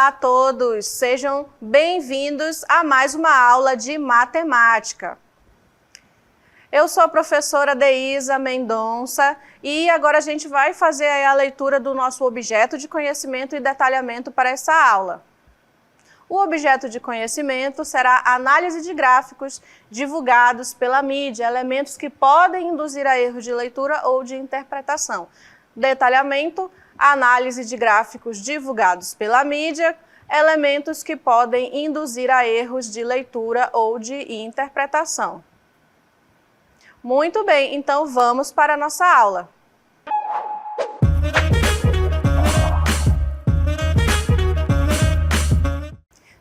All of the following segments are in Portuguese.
Olá a todos, sejam bem-vindos a mais uma aula de matemática. Eu sou a professora Deísa Mendonça e agora a gente vai fazer a leitura do nosso objeto de conhecimento e detalhamento para essa aula. O objeto de conhecimento será a análise de gráficos divulgados pela mídia, elementos que podem induzir a erros de leitura ou de interpretação. Detalhamento, análise de gráficos divulgados pela mídia, elementos que podem induzir a erros de leitura ou de interpretação. Muito bem, então vamos para a nossa aula.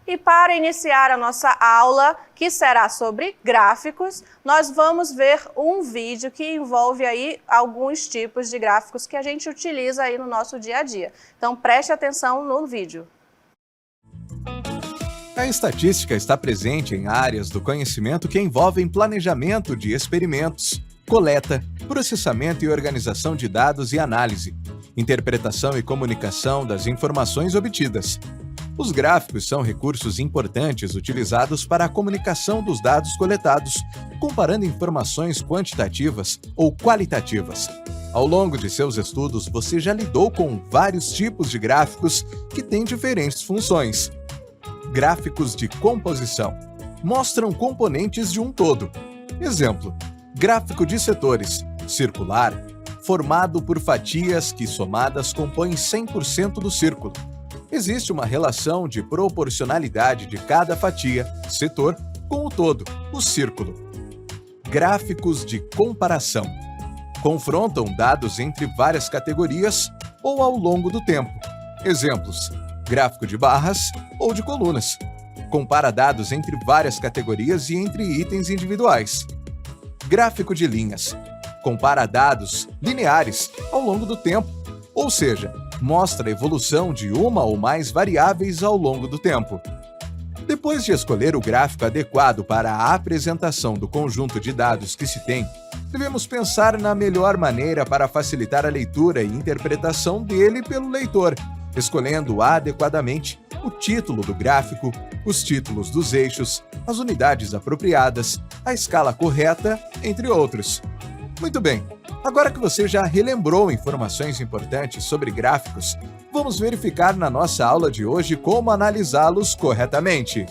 E para iniciar a nossa aula, que será sobre gráficos, nós vamos ver um vídeo que envolve aí alguns tipos de gráficos que a gente utiliza aí no nosso dia a dia. Então preste atenção no vídeo. A estatística está presente em áreas do conhecimento que envolvem planejamento de experimentos, coleta, processamento e organização de dados e análise, interpretação e comunicação das informações obtidas. Os gráficos são recursos importantes utilizados para a comunicação dos dados coletados, comparando informações quantitativas ou qualitativas. Ao longo de seus estudos, você já lidou com vários tipos de gráficos que têm diferentes funções. Gráficos de composição mostram componentes de um todo. Exemplo: gráfico de setores, circular, formado por fatias que somadas compõem 100% do círculo. Existe uma relação de proporcionalidade de cada fatia, setor, com o todo, o círculo. Gráficos de comparação confrontam dados entre várias categorias ou ao longo do tempo. Exemplos: gráfico de barras ou de colunas. Compara dados entre várias categorias e entre itens individuais. Gráfico de linhas. Compara dados lineares ao longo do tempo, ou seja, mostra a evolução de uma ou mais variáveis ao longo do tempo. Depois de escolher o gráfico adequado para a apresentação do conjunto de dados que se tem, devemos pensar na melhor maneira para facilitar a leitura e interpretação dele pelo leitor, escolhendo adequadamente o título do gráfico, os títulos dos eixos, as unidades apropriadas, a escala correta, entre outros. Muito bem, agora que você já relembrou informações importantes sobre gráficos, vamos verificar na nossa aula de hoje como analisá-los corretamente.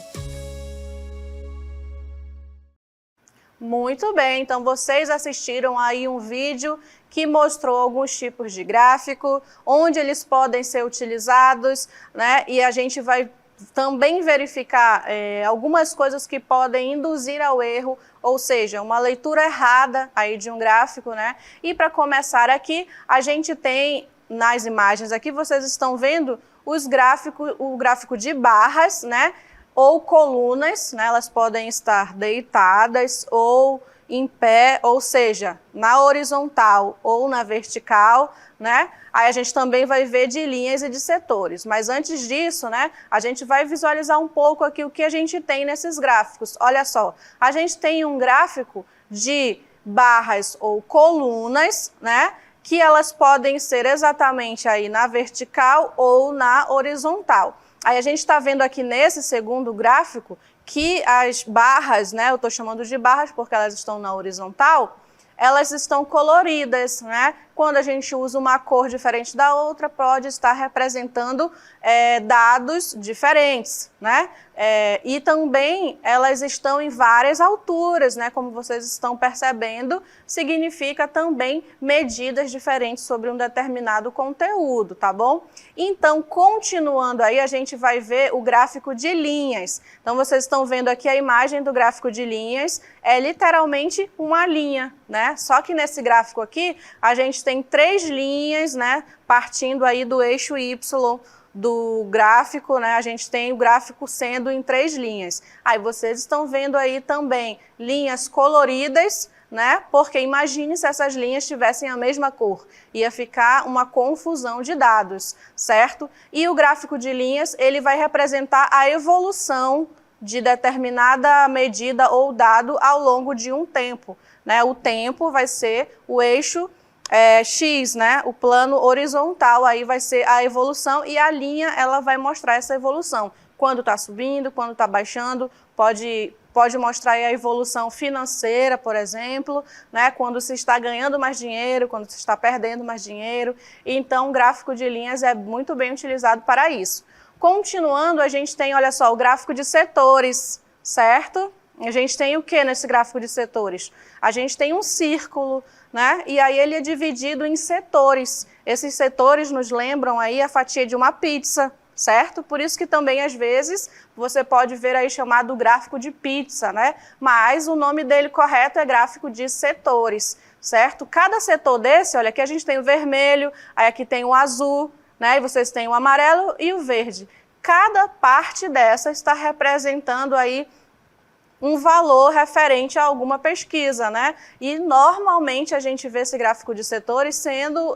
Muito bem, então vocês assistiram aí um vídeo que mostrou alguns tipos de gráfico, onde eles podem ser utilizados, né? E a gente vai também verificar algumas coisas que podem induzir ao erro, ou seja, uma leitura errada aí de um gráfico, né? E para começar aqui, a gente tem nas imagens aqui, vocês estão vendo o gráfico de barras, né? Ou colunas, né? Elas podem estar deitadas ou em pé, ou seja, na horizontal ou na vertical, né? Aí a gente também vai ver de linhas e de setores. Mas antes disso, né, a gente vai visualizar um pouco aqui o que a gente tem nesses gráficos. Olha só, a gente tem um gráfico de barras ou colunas, né, que elas podem ser exatamente aí na vertical ou na horizontal. Aí a gente está vendo aqui nesse segundo gráfico que as barras, né, eu estou chamando de barras porque elas estão na horizontal, elas estão coloridas, né? Quando a gente usa uma cor diferente da outra, pode estar representando dados diferentes, né? E também elas estão em várias alturas, né? Como vocês estão percebendo, significa também medidas diferentes sobre um determinado conteúdo, tá bom? Então, continuando aí, a gente vai ver o gráfico de linhas. Então, vocês estão vendo aqui a imagem do gráfico de linhas, é literalmente uma linha, né? Só que nesse gráfico aqui, a gente tem 3 linhas, né? Partindo aí do eixo Y do gráfico, né? A gente tem o gráfico sendo em 3 linhas. Aí vocês estão vendo aí também linhas coloridas, né? Porque imagine se essas linhas tivessem a mesma cor. Ia ficar uma confusão de dados, certo? E o gráfico de linhas, ele vai representar a evolução de determinada medida ou dado ao longo de um tempo, né? O tempo vai ser o eixo X, né? O plano horizontal aí vai ser a evolução e a linha ela vai mostrar essa evolução. Quando está subindo, quando está baixando, pode mostrar aí a evolução financeira, por exemplo, né? Quando se está ganhando mais dinheiro, quando se está perdendo mais dinheiro. Então, o gráfico de linhas é muito bem utilizado para isso. Continuando, a gente tem, olha só, o gráfico de setores, certo? A gente tem o que nesse gráfico de setores? A gente tem um círculo, né? E aí ele é dividido em setores. Esses setores nos lembram aí a fatia de uma pizza, certo? Por isso que também, às vezes, você pode ver aí chamado gráfico de pizza, né? Mas o nome dele correto é gráfico de setores, certo? Cada setor desse, olha, aqui a gente tem o vermelho, aí aqui tem o azul, né? E vocês têm o amarelo e o verde. Cada parte dessa está representando aí um valor referente a alguma pesquisa, né? E normalmente a gente vê esse gráfico de setores sendo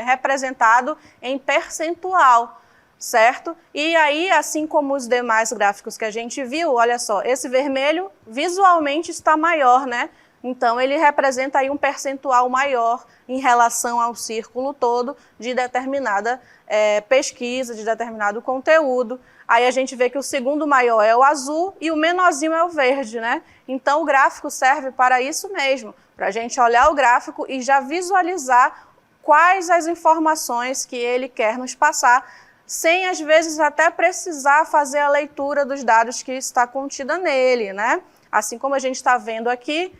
representado em percentual, certo? E aí, assim como os demais gráficos que a gente viu, olha só, esse vermelho visualmente está maior, né? Então, ele representa aí um percentual maior em relação ao círculo todo de determinada pesquisa, de determinado conteúdo. Aí a gente vê que o segundo maior é o azul e o menorzinho é o verde, né? Então, o gráfico serve para isso mesmo, para a gente olhar o gráfico e já visualizar quais as informações que ele quer nos passar, sem, às vezes, até precisar fazer a leitura dos dados que está contida nele, né? Assim como a gente está vendo aqui,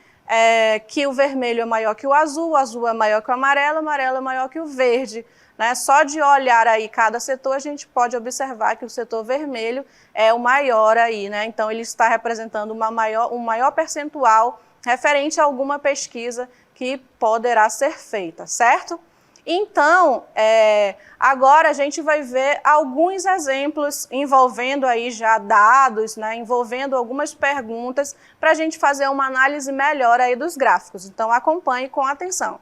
que o vermelho é maior que o azul é maior que o amarelo é maior que o verde. Né? Só de olhar aí cada setor, a gente pode observar que o setor vermelho é o maior aí, né? Então, ele está representando um maior percentual referente a alguma pesquisa que poderá ser feita, certo? Então, agora a gente vai ver alguns exemplos envolvendo aí já dados, né, envolvendo algumas perguntas para a gente fazer uma análise melhor aí dos gráficos. Então, acompanhe com atenção.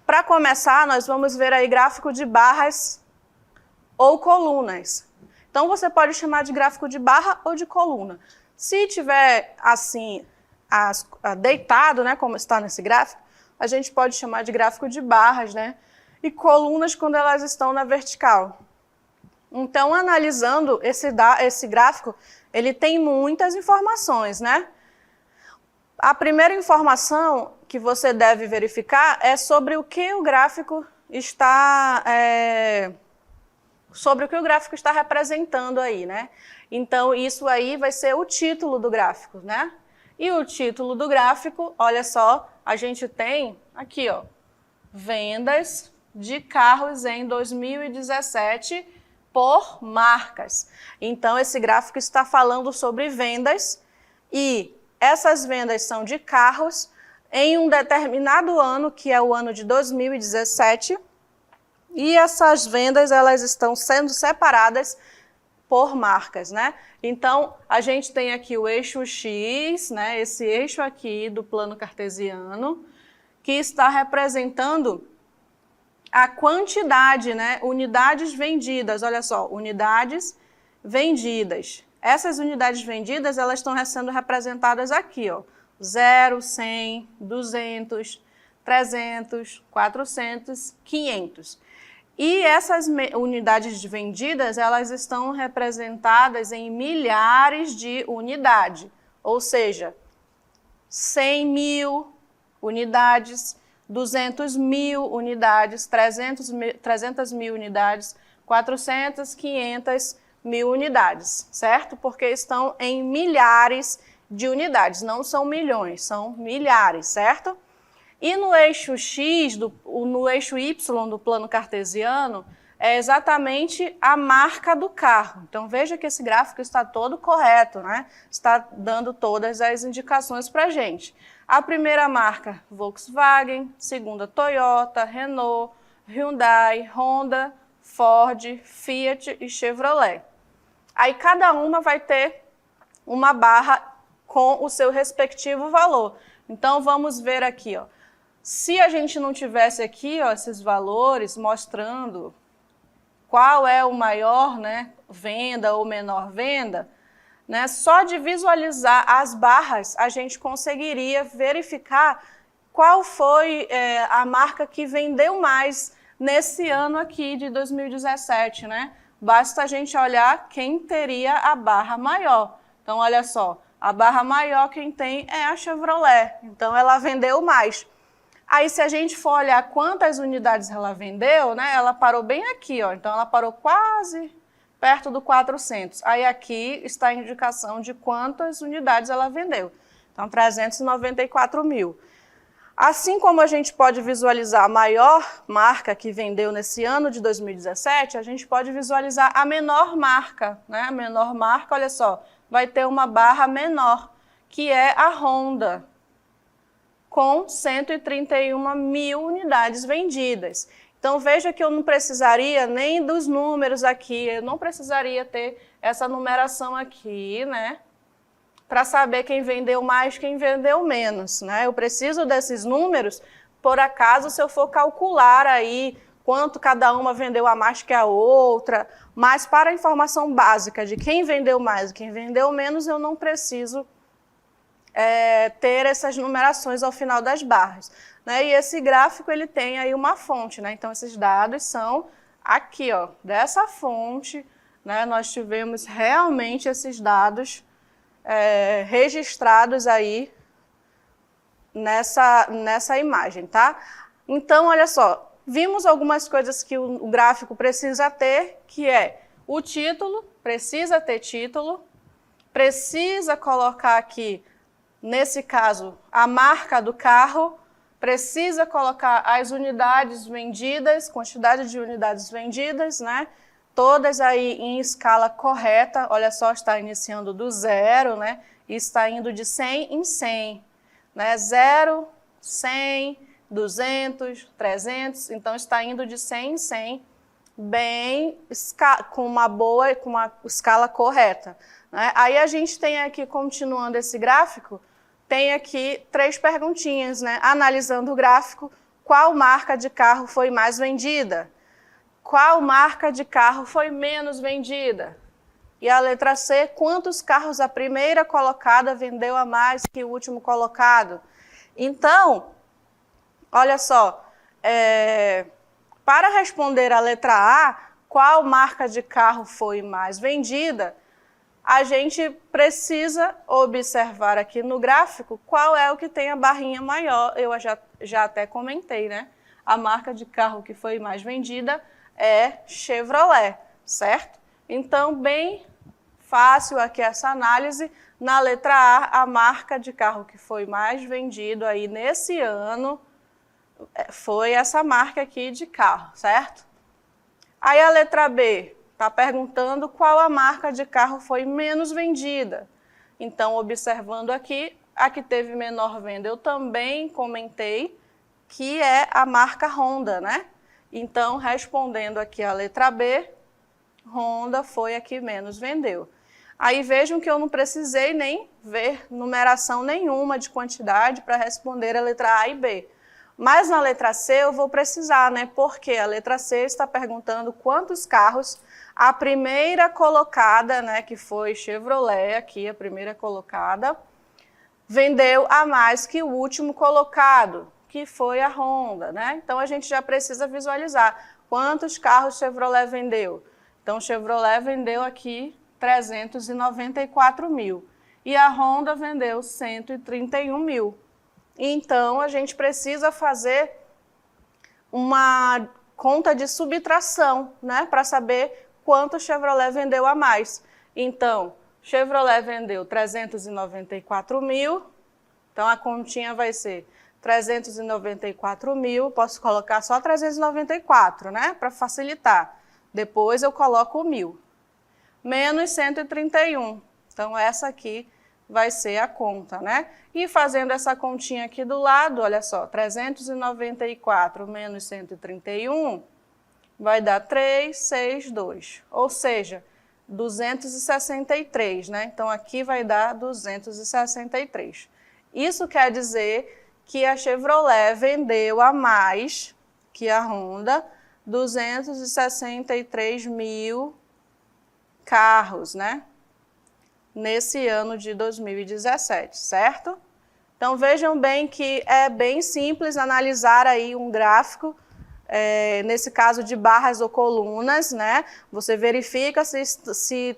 Para começar, nós vamos ver aí gráfico de barras ou colunas. Então, você pode chamar de gráfico de barra ou de coluna. Se tiver assim, deitado, né, como está nesse gráfico, a gente pode chamar de gráfico de barras, né? E colunas quando elas estão na vertical. Então, analisando esse gráfico, ele tem muitas informações, né? A primeira informação que você deve verificar é sobre o que o gráfico está representando aí, né? Então, isso aí vai ser o título do gráfico, né? E o título do gráfico, olha só, a gente tem aqui, ó, vendas de carros em 2017 por marcas. Então, esse gráfico está falando sobre vendas e essas vendas são de carros em um determinado ano, que é o ano de 2017, e essas vendas elas estão sendo separadas por marcas, né? Então, a gente tem aqui o eixo X, né? Esse eixo aqui do plano cartesiano, que está representando a quantidade, né? Unidades vendidas, olha só, unidades vendidas. Essas unidades vendidas, elas estão sendo representadas aqui, ó, 0, 100, 200, 300, 400, 500. E essas unidades vendidas, elas estão representadas em milhares de unidades, ou seja, 100 mil unidades, 200 mil unidades, 300 mil unidades, 400, 500 mil unidades, certo? Porque estão em milhares de unidades, não são milhões, são milhares, certo? E no eixo X, no eixo Y do plano cartesiano, é exatamente a marca do carro. Então, veja que esse gráfico está todo correto, né? Está dando todas as indicações para a gente. A primeira marca, Volkswagen, segunda, Toyota, Renault, Hyundai, Honda, Ford, Fiat e Chevrolet. Aí, cada uma vai ter uma barra com o seu respectivo valor. Então, vamos ver aqui, ó. Se a gente não tivesse aqui, ó, esses valores mostrando qual é o maior, né, venda ou menor venda, né, só de visualizar as barras, a gente conseguiria verificar qual foi a marca que vendeu mais nesse ano aqui de 2017, né? Basta a gente olhar quem teria a barra maior. Então, olha só, a barra maior quem tem é a Chevrolet, então ela vendeu mais. Aí, se a gente for olhar quantas unidades ela vendeu, né, ela parou bem aqui, ó, então ela parou quase perto do 400. Aí aqui está a indicação de quantas unidades ela vendeu. Então, 394 mil. Assim como a gente pode visualizar a maior marca que vendeu nesse ano de 2017, a gente pode visualizar a menor marca, né? A menor marca, olha só, vai ter uma barra menor, que é a Honda, com 131 mil unidades vendidas. Então, veja que eu não precisaria nem dos números aqui, eu não precisaria ter essa numeração aqui, né? Para saber quem vendeu mais, quem vendeu menos, né? Eu preciso desses números, por acaso, se eu for calcular aí quanto cada uma vendeu a mais que a outra, mas para a informação básica de quem vendeu mais e quem vendeu menos, eu não preciso ter essas numerações ao final das barras, né? E esse gráfico ele tem aí uma fonte, né? Então esses dados são aqui, ó, dessa fonte, né? Nós tivemos realmente esses dados registrados aí nessa imagem, tá? Então, olha só, vimos algumas coisas que o gráfico precisa ter, que é o título, precisa ter título, precisa colocar aqui, nesse caso, a marca do carro, precisa colocar as unidades vendidas, quantidade de unidades vendidas, né? Todas aí em escala correta, olha só, está iniciando do 0, né? E está indo de 100 em 100, né? 0, 100, 200, 300, então está indo de 100 em 100, bem, com uma escala correta, né? Aí a gente tem aqui, continuando esse gráfico, tem aqui 3 perguntinhas, né? Analisando o gráfico, qual marca de carro foi mais vendida? Qual marca de carro foi menos vendida? E a letra C, quantos carros a primeira colocada vendeu a mais que o último colocado? Então, olha só, para responder a letra A, qual marca de carro foi mais vendida, a gente precisa observar aqui no gráfico qual é o que tem a barrinha maior. Eu já até comentei, né? A marca de carro que foi mais vendida é Chevrolet, certo? Então, bem fácil aqui essa análise. Na letra A, a marca de carro que foi mais vendido aí nesse ano foi essa marca aqui de carro, certo? Aí a letra B está perguntando qual a marca de carro foi menos vendida. Então, observando aqui, a que teve menor venda, eu também comentei que é a marca Honda, né? Então, respondendo aqui a letra B, Honda foi a que menos vendeu. Aí vejam que eu não precisei nem ver numeração nenhuma de quantidade para responder a letra A e B. Mas na letra C eu vou precisar, né? Porque a letra C está perguntando quantos carros a primeira colocada, né, que foi Chevrolet, aqui a primeira colocada, vendeu a mais que o último colocado, que foi a Honda, né? Então a gente já precisa visualizar quantos carros Chevrolet vendeu. Então Chevrolet vendeu aqui 394 mil e a Honda vendeu 131 mil. Então a gente precisa fazer uma conta de subtração, né, para saber quanto Chevrolet vendeu a mais. Então Chevrolet vendeu 394 mil, então a continha vai ser 394 mil, posso colocar só 394, né, para facilitar. Depois eu coloco o 1.000. Menos 131. Então, essa aqui vai ser a conta, né? E fazendo essa continha aqui do lado, olha só, 394 menos 131 vai dar 362, ou seja, 263, né? Então, aqui vai dar 263. Isso quer dizer que a Chevrolet vendeu a mais que a Honda 263 mil carros, né? Nesse ano de 2017, certo? Então, vejam bem que é bem simples analisar aí um gráfico, nesse caso de barras ou colunas, né? Você verifica se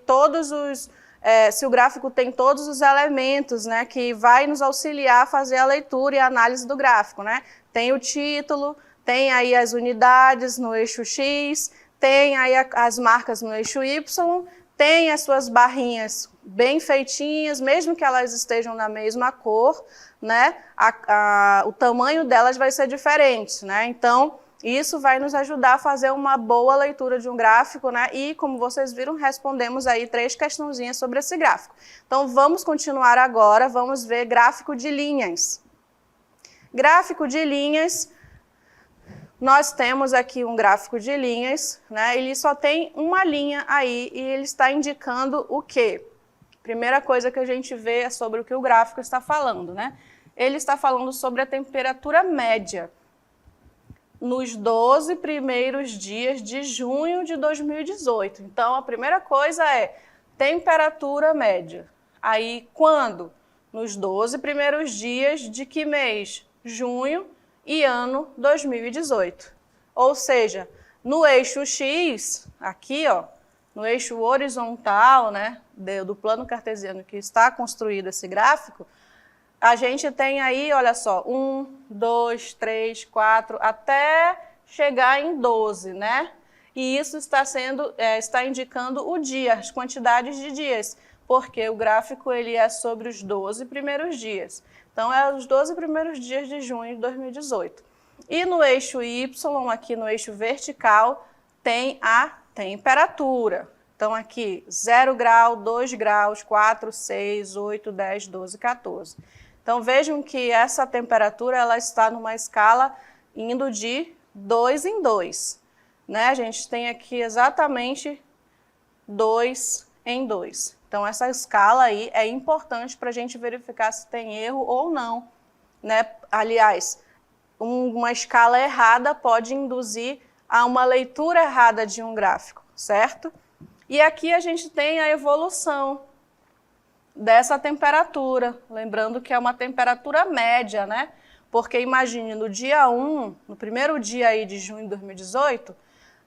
o gráfico tem todos os elementos, né, que vai nos auxiliar a fazer a leitura e a análise do gráfico, né? Tem o título, tem aí as unidades no eixo X, tem aí as marcas no eixo Y, tem as suas barrinhas bem feitinhas, mesmo que elas estejam na mesma cor, né? O tamanho delas vai ser diferente, né? Então, isso vai nos ajudar a fazer uma boa leitura de um gráfico, né? E, como vocês viram, respondemos aí 3 questãozinhas sobre esse gráfico. Então, vamos continuar agora, vamos ver gráfico de linhas. Gráfico de linhas, nós temos aqui um gráfico de linhas, né? Ele só tem uma linha aí e ele está indicando o quê? Primeira coisa que a gente vê é sobre o que o gráfico está falando, né? Ele está falando sobre a temperatura média nos 12 primeiros dias de junho de 2018. Então, a primeira coisa é temperatura média. Aí, quando? Nos 12 primeiros dias de que mês? Junho e ano 2018. Ou seja, no eixo X, aqui, ó, no eixo horizontal, né, do plano cartesiano que está construído esse gráfico, a gente tem aí, olha só, 1, 2, 3, 4, até chegar em 12, né? E isso está indicando o dia, as quantidades de dias, porque o gráfico ele é sobre os 12 primeiros dias. Então, é os 12 primeiros dias de junho de 2018. E no eixo Y, aqui no eixo vertical, tem a temperatura. Então, aqui, 0 grau, 2 graus, 4, 6, 8, 10, 12, 14. Então, vejam que essa temperatura ela está numa escala indo de 2 em 2. Né? A gente tem aqui exatamente 2 em 2. Então, essa escala aí é importante para a gente verificar se tem erro ou não. Né? Aliás, uma escala errada pode induzir a uma leitura errada de um gráfico, certo? E aqui a gente tem a evolução dessa temperatura, lembrando que é uma temperatura média, né? Porque imagine, no dia 1, no primeiro dia aí de junho de 2018,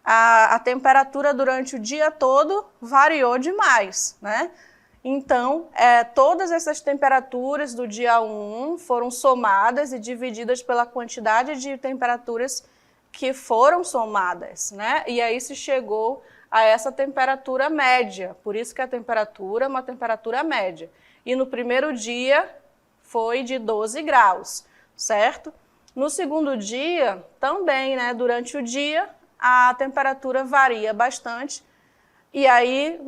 a temperatura durante o dia todo variou demais, né? Então, todas essas temperaturas do dia 1 foram somadas e divididas pela quantidade de temperaturas que foram somadas, né? E aí se chegou a essa temperatura média, por isso que a temperatura é uma temperatura média. E no primeiro dia foi de 12 graus, certo? No segundo dia, também, né, durante o dia, a temperatura varia bastante, e aí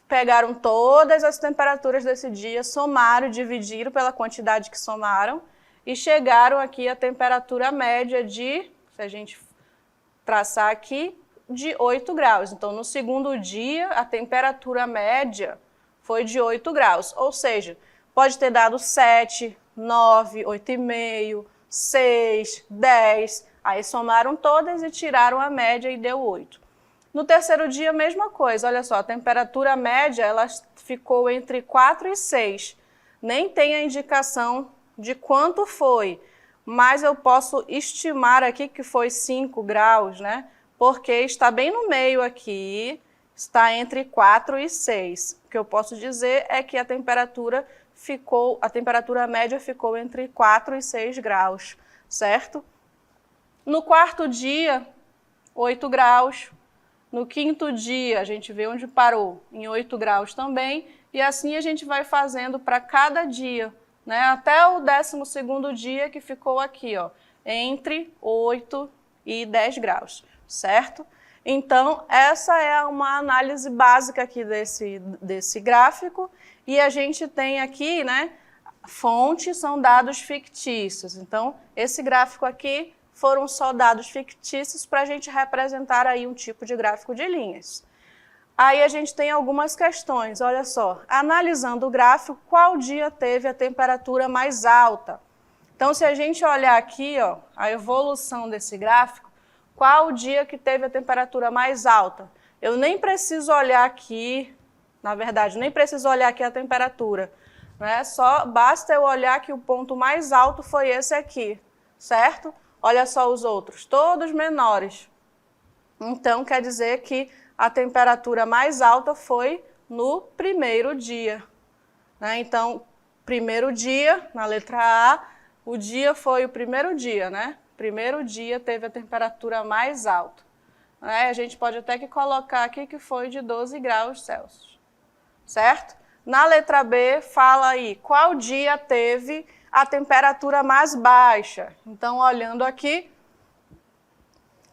pegaram todas as temperaturas desse dia, somaram, dividiram pela quantidade que somaram, e chegaram aqui à temperatura média de, se a gente traçar aqui, de 8 graus. Então, no segundo dia, a temperatura média foi de 8 graus. Ou seja, pode ter dado 7, 9, 8,5, 6, 10. Aí somaram todas e tiraram a média e deu 8. No terceiro dia, a mesma coisa. Olha só, a temperatura média ela ficou entre 4 e 6. Nem tem a indicação de quanto foi, mas eu posso estimar aqui que foi 5 graus, né? Porque está bem no meio aqui, está entre 4 e 6. O que eu posso dizer é que a temperatura média ficou entre 4 e 6 graus, certo? No quarto dia, 8 graus. No quinto dia, a gente vê onde parou, em 8 graus também. E assim a gente vai fazendo para cada dia, né? Até o 12º dia que ficou aqui, ó, entre 8 e 10 graus. Certo? Então, essa é uma análise básica aqui desse gráfico, e a gente tem aqui, né, fonte são dados fictícios. Então, esse gráfico aqui foram só dados fictícios para a gente representar aí um tipo de gráfico de linhas. Aí a gente tem algumas questões, olha só, analisando o gráfico, qual dia teve a temperatura mais alta? Então, se a gente olhar aqui, ó, a evolução desse gráfico, qual o dia que teve a temperatura mais alta? Eu nem preciso olhar aqui, na verdade, nem preciso olhar aqui a temperatura. né? Só basta eu olhar que o ponto mais alto foi esse aqui, certo? Olha só os outros, todos menores. Então, quer dizer que a temperatura mais alta foi no primeiro dia, né? Então, primeiro dia, na letra A, o dia foi o primeiro dia, né? Primeiro dia teve a temperatura mais alta. Né? A gente pode até que colocar aqui que foi de 12 graus Celsius, certo? Na letra B, fala aí qual dia teve a temperatura mais baixa. Então, olhando aqui,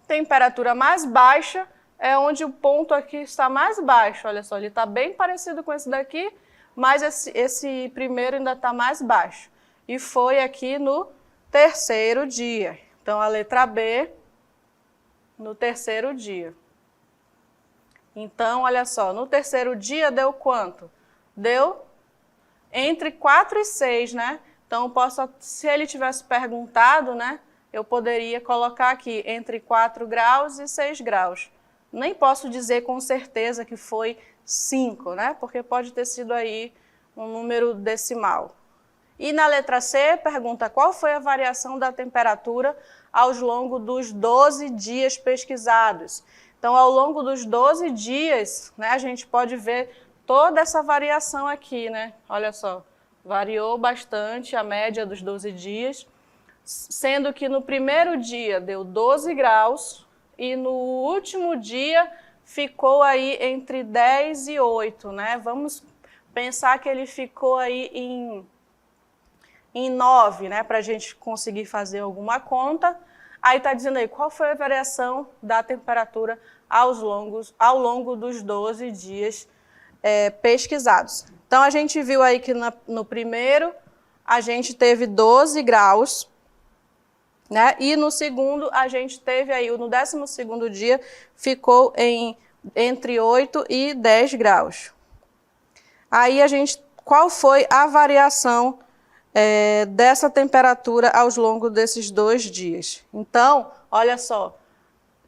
temperatura mais baixa é onde o ponto aqui está mais baixo. Olha só, ele está bem parecido com esse daqui, mas esse primeiro ainda está mais baixo. E foi aqui no terceiro dia. Então, a letra B, no terceiro dia. Então, olha só, no terceiro dia deu quanto? Deu entre 4 e 6, né? Então, se ele tivesse perguntado, né, eu poderia colocar aqui entre 4 graus e 6 graus. Nem posso dizer com certeza que foi 5, né? Porque pode ter sido aí um número decimal. E na letra C, pergunta qual foi a variação da temperatura ao longo dos 12 dias pesquisados. Então, ao longo dos 12 dias, né, a gente pode ver toda essa variação aqui, né? Olha só, variou bastante a média dos 12 dias, sendo que no primeiro dia deu 12 graus e no último dia ficou aí entre 10 e 8, né? Vamos pensar que ele ficou aí em 9, né? Para a gente conseguir fazer alguma conta. Aí está dizendo aí qual foi a variação da temperatura ao longo dos 12 dias pesquisados. Então, a gente viu aí que no primeiro a gente teve 12 graus, né? E no segundo a gente teve aí, no 12º dia, ficou entre 8 e 10 graus. Aí qual foi a variação dessa temperatura ao longo desses 2 dias? Então, olha só,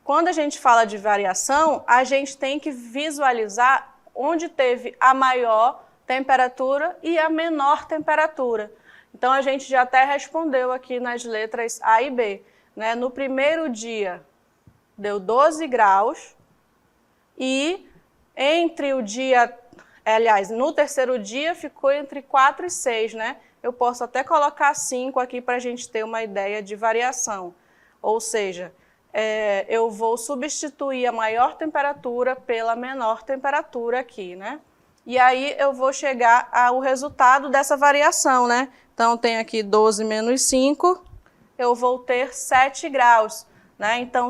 quando a gente fala de variação, a gente tem que visualizar onde teve a maior temperatura e a menor temperatura. Então, a gente já até respondeu aqui nas letras A e B. Né? No primeiro dia, deu 12 graus e no terceiro dia ficou entre 4 e 6, né? Eu posso até colocar 5 aqui para a gente ter uma ideia de variação. Ou seja, eu vou substituir a maior temperatura pela menor temperatura aqui, né? E aí eu vou chegar ao resultado dessa variação, né? Então, tem aqui 12 menos 5, eu vou ter 7 graus, né? Então,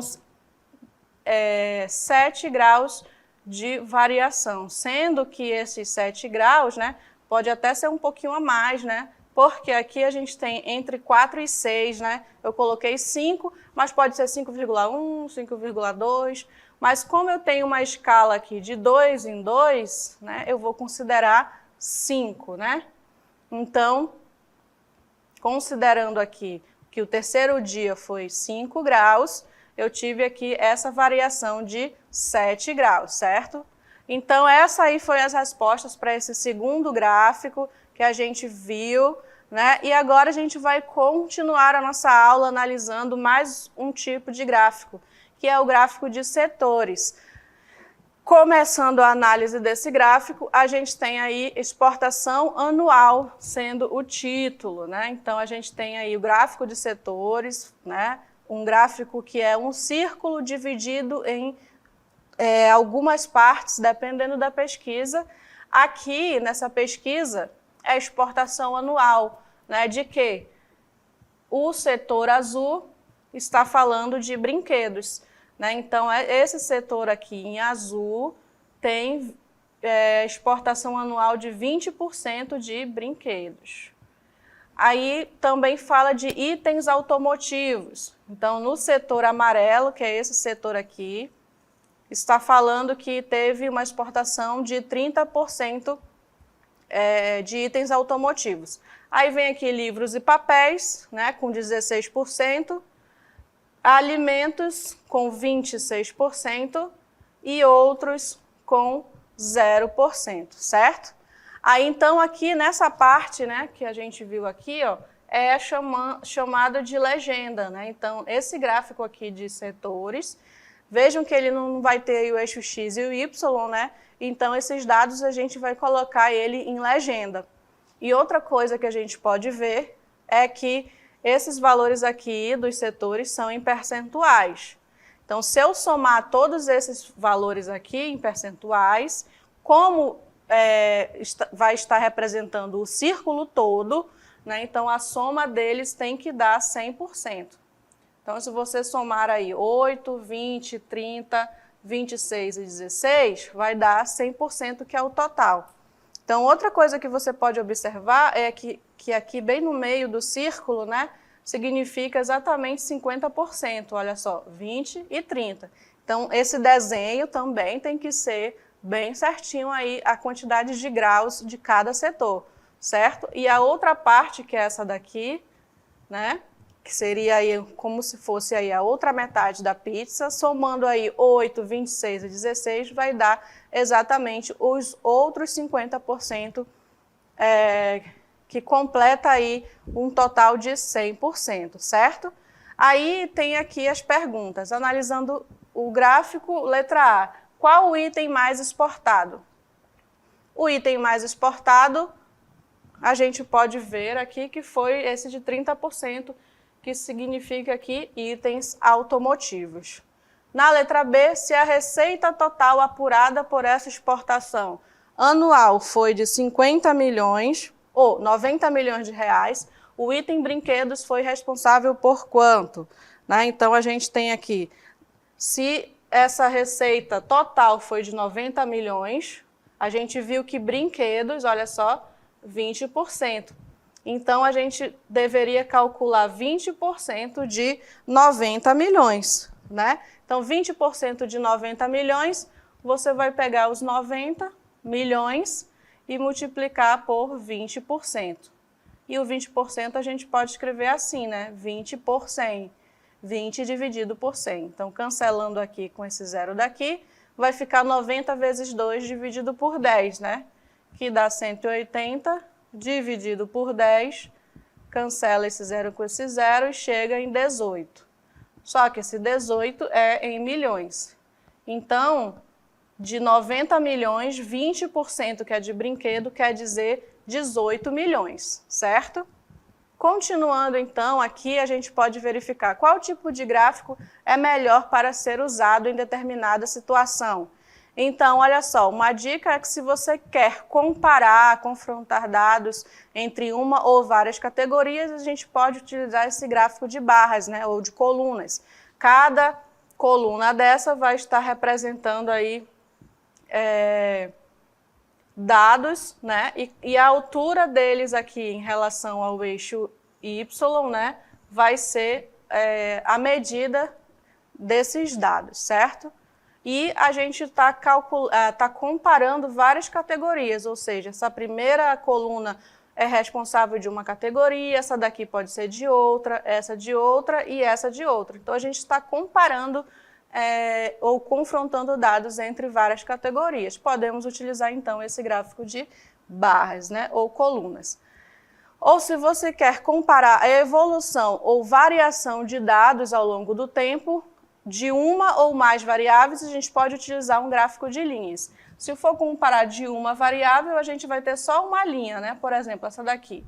7 graus de variação, sendo que esses 7 graus, né, pode até ser um pouquinho a mais, né? Porque aqui a gente tem entre 4 e 6, né? Eu coloquei 5, mas pode ser 5,1, 5,2. Mas como eu tenho uma escala aqui de 2 em 2, né? Eu vou considerar 5, né? Então, considerando aqui que o terceiro dia foi 5 graus, eu tive aqui essa variação de 7 graus, certo? Então, essa aí foi as respostas para esse segundo gráfico que a gente viu, né? E agora a gente vai continuar a nossa aula analisando mais um tipo de gráfico, que é o gráfico de setores. Começando a análise desse gráfico, a gente tem aí exportação anual sendo o título, né? Então, a gente tem aí o gráfico de setores, né? Um gráfico que é um círculo dividido em algumas partes, dependendo da pesquisa. Aqui, nessa pesquisa, é exportação anual, né? De quê? O setor azul está falando de brinquedos, né? Então, esse setor aqui em azul tem exportação anual de 20% de brinquedos. Aí também fala de itens automotivos. Então, no setor amarelo, que é esse setor aqui, está falando que teve uma exportação de 30% de itens automotivos. Aí vem aqui livros e papéis, né, com 16%, alimentos com 26% e outros com 0%, certo? Aí, então, aqui nessa parte, né, que a gente viu aqui, ó, é chamada de legenda, né? Então, esse gráfico aqui de setores, vejam que ele não vai ter o eixo X e o Y, né? Então, esses dados a gente vai colocar ele em legenda. E outra coisa que a gente pode ver é que esses valores aqui dos setores são em percentuais. Então, se eu somar todos esses valores aqui em percentuais, como vai estar representando o círculo todo, né? Então, a soma deles tem que dar 100%. Então, se você somar aí 8, 20, 30, 26 e 16, vai dar 100%, que é o total. Então, outra coisa que você pode observar é que aqui, bem no meio do círculo, né, significa exatamente 50%. Olha só, 20 e 30. Então, esse desenho também tem que ser bem certinho aí a quantidade de graus de cada setor, certo? E a outra parte, que é essa daqui, né, que seria aí como se fosse aí a outra metade da pizza, somando aí 8, 26 e 16, vai dar exatamente os outros 50%, que completa aí um total de 100%, certo? Aí tem aqui as perguntas. Analisando o gráfico, letra A, qual o item mais exportado? O item mais exportado, a gente pode ver aqui que foi esse de 30%, que significa aqui itens automotivos. Na letra B, se a receita total apurada por essa exportação anual foi de 50 milhões ou 90 milhões de reais, o item brinquedos foi responsável por quanto? Né? Então, a gente tem aqui, se essa receita total foi de 90 milhões, a gente viu que brinquedos, olha só, 20%. Então, a gente deveria calcular 20% de 90 milhões, né? Então, 20% de 90 milhões, você vai pegar os 90 milhões e multiplicar por 20%. E o 20% a gente pode escrever assim, né? 20 por 100. 20 dividido por 100. Então, cancelando aqui com esse zero daqui, vai ficar 90 vezes 2 dividido por 10, né? Que dá 180 dividido por 10, cancela esse zero com esse zero e chega em 18. Só que esse 18 é em milhões. Então, de 90 milhões, 20% que é de brinquedo quer dizer 18 milhões, certo? Continuando, então, aqui a gente pode verificar qual tipo de gráfico é melhor para ser usado em determinada situação. Então, olha só, uma dica é que se você quer comparar, confrontar dados entre uma ou várias categorias, a gente pode utilizar esse gráfico de barras, né, ou de colunas. Cada coluna dessa vai estar representando aí dados, né, e a altura deles aqui em relação ao eixo Y, né, vai ser a medida desses dados, certo? E a gente está comparando várias categorias, ou seja, essa primeira coluna é responsável de uma categoria, essa daqui pode ser de outra, essa de outra e essa de outra. Então, a gente está comparando ou confrontando dados entre várias categorias. Podemos utilizar, então, esse gráfico de barras, né, ou colunas. Ou se você quer comparar a evolução ou variação de dados ao longo do tempo, de uma ou mais variáveis, a gente pode utilizar um gráfico de linhas. Se for comparar de uma variável, a gente vai ter só uma linha, né? Por exemplo, essa daqui.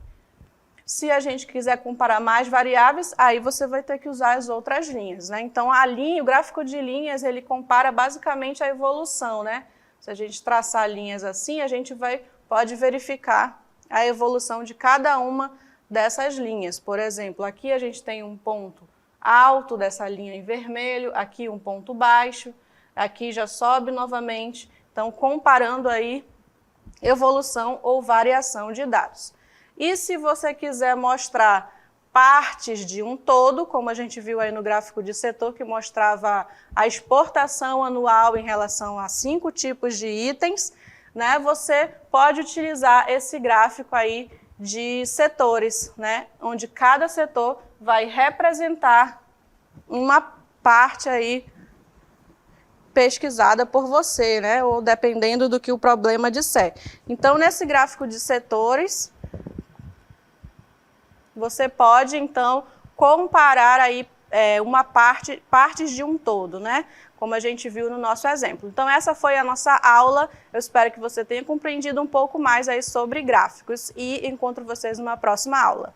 Se a gente quiser comparar mais variáveis, aí você vai ter que usar as outras linhas, né? Então, a linha, o gráfico de linhas, ele compara basicamente a evolução, né? Se a gente traçar linhas assim, a gente pode verificar a evolução de cada uma dessas linhas. Por exemplo, aqui a gente tem um ponto alto dessa linha em vermelho, aqui um ponto baixo, aqui já sobe novamente. Então, comparando aí evolução ou variação de dados. E se você quiser mostrar partes de um todo, como a gente viu aí no gráfico de setor, que mostrava a exportação anual em relação a 5 tipos de itens, né, você pode utilizar esse gráfico aí de setores, né, onde cada setor vai representar uma parte aí pesquisada por você, né? Ou dependendo do que o problema disser. Então, nesse gráfico de setores, você pode, então, comparar aí partes de um todo, né? Como a gente viu no nosso exemplo. Então, essa foi a nossa aula. Eu espero que você tenha compreendido um pouco mais aí sobre gráficos e encontro vocês numa próxima aula.